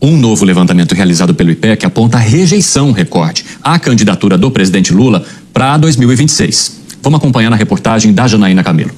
Um novo levantamento realizado pelo IPEC aponta rejeição recorde à candidatura do presidente Lula para 2026. Vamos acompanhar na reportagem da Janaína Camelo.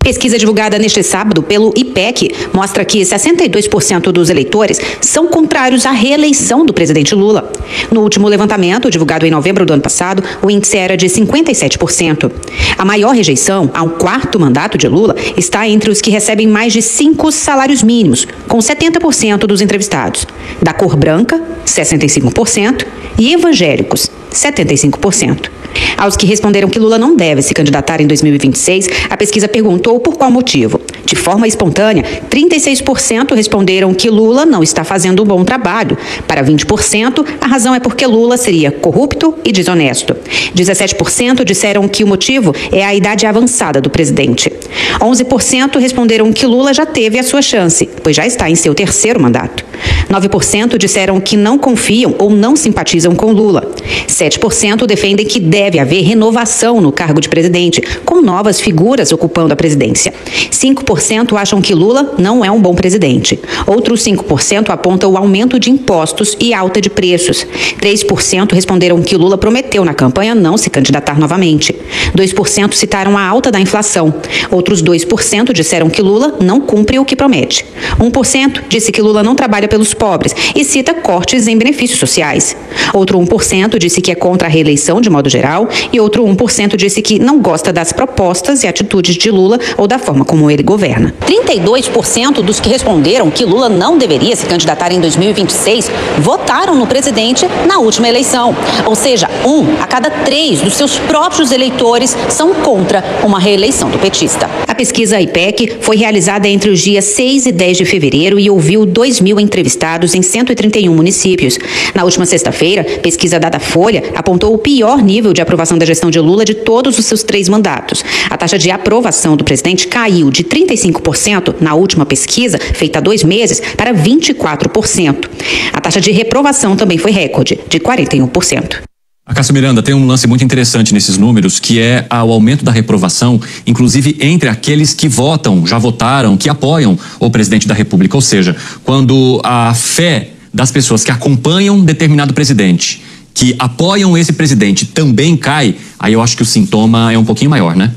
Pesquisa divulgada neste sábado pelo IPEC mostra que 62% dos eleitores são contrários à reeleição do presidente Lula. No último levantamento, divulgado em novembro do ano passado, o índice era de 57%. A maior rejeição ao quarto mandato de Lula está entre os que recebem mais de 5 salários mínimos, com 70% dos entrevistados. Da cor branca, 65%, e evangélicos, 75%. Aos que responderam que Lula não deve se candidatar em 2026, a pesquisa perguntou por qual motivo. De forma espontânea, 36% responderam que Lula não está fazendo um bom trabalho. Para 20%, a razão é porque Lula seria corrupto e desonesto. 17% disseram que o motivo é a idade avançada do presidente. 11% responderam que Lula já teve a sua chance, pois já está em seu terceiro mandato. 9% disseram que não confiam ou não simpatizam com Lula. 7% defendem que deve haver renovação no cargo de presidente, com novas figuras ocupando a presidência. 5% acham que Lula não é um bom presidente. Outros 5% apontam o aumento de impostos e alta de preços. 3% responderam que Lula prometeu na campanha não se candidatar novamente. 2% citaram a alta da inflação. Outros 2% disseram que Lula não cumpre o que promete. 1% disse que Lula não trabalha pelos pobres e cita cortes em benefícios sociais. Outro 1% disse que é contra a reeleição de modo geral e outro 1% disse que não gosta das propostas e atitudes de Lula ou da forma como ele governa. 32% dos que responderam que Lula não deveria se candidatar em 2026 votaram no presidente na última eleição. Ou seja, 1 a cada 3 dos seus próprios eleitores são contra uma reeleição do petista. A pesquisa IPEC foi realizada entre os dias 6 e 10 de fevereiro e ouviu 2.000 entrevistados em 131 municípios. Na última sexta-feira, pesquisa Datafolha apontou o pior nível de aprovação da gestão de Lula de todos os seus 3 mandatos. A taxa de aprovação do presidente caiu de 35% na última pesquisa, feita há 2 meses, para 24%. A taxa de reprovação também foi recorde, de 41%. A Cássio Miranda, tem um lance muito interessante nesses números, que é o aumento da reprovação, inclusive entre aqueles que votam, já votaram, que apoiam o presidente da República. Ou seja, quando a fé das pessoas que acompanham determinado presidente, que apoiam esse presidente, também cai, aí eu acho que o sintoma é um pouquinho maior, né?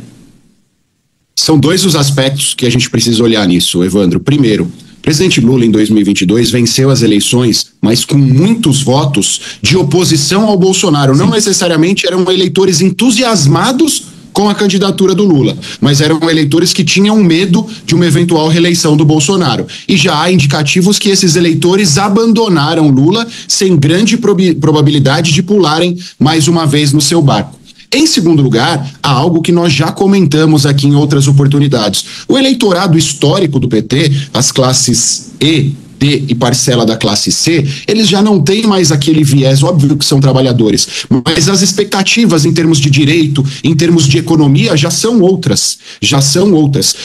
São 2 os aspectos que a gente precisa olhar nisso, Evandro. Primeiro, o presidente Lula, em 2022, venceu as eleições, mas com muitos votos de oposição ao Bolsonaro. Não necessariamente eram eleitores entusiasmados com a candidatura do Lula, mas eram eleitores que tinham medo de uma eventual reeleição do Bolsonaro. E já há indicativos que esses eleitores abandonaram Lula sem grande probabilidade de pularem mais uma vez no seu barco. Em segundo lugar, há algo que nós já comentamos aqui em outras oportunidades. O eleitorado histórico do PT, as classes E, D e parcela da classe C, eles já não têm mais aquele viés, óbvio que são trabalhadores, mas as expectativas em termos de direito, em termos de economia, já são outras.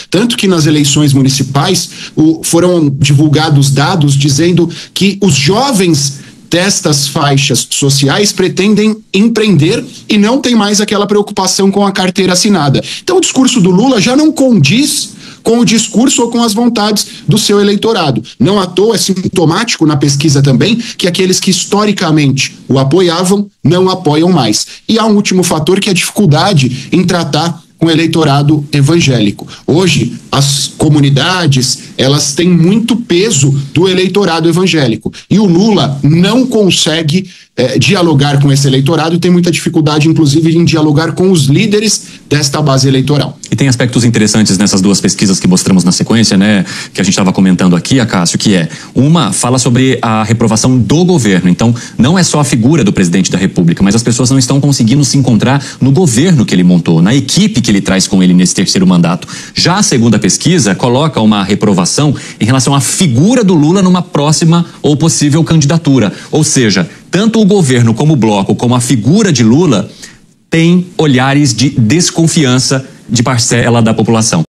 Tanto que nas eleições municipais foram divulgados dados dizendo que os jovens destas faixas sociais pretendem empreender e não tem mais aquela preocupação com a carteira assinada. Então o discurso do Lula já não condiz com o discurso ou com as vontades do seu eleitorado. Não à toa é sintomático na pesquisa também que aqueles que historicamente o apoiavam não apoiam mais. E há um último fator que é a dificuldade em tratar com o eleitorado evangélico. Hoje, as comunidades, elas têm muito peso do eleitorado evangélico. E o Lula não consegue dialogar com esse eleitorado e tem muita dificuldade, inclusive, em dialogar com os líderes desta base eleitoral. E tem aspectos interessantes nessas 2 pesquisas que mostramos na sequência, né? Que a gente estava comentando aqui, Cássio, que uma fala sobre a reprovação do governo. Então, não é só a figura do presidente da República, mas as pessoas não estão conseguindo se encontrar no governo que ele montou, na equipe que ele traz com ele nesse terceiro mandato. Já a segunda pesquisa coloca uma reprovação em relação à figura do Lula numa próxima ou possível candidatura. Ou seja, tanto o governo como o bloco, como a figura de Lula, tem olhares de desconfiança de parcela da população.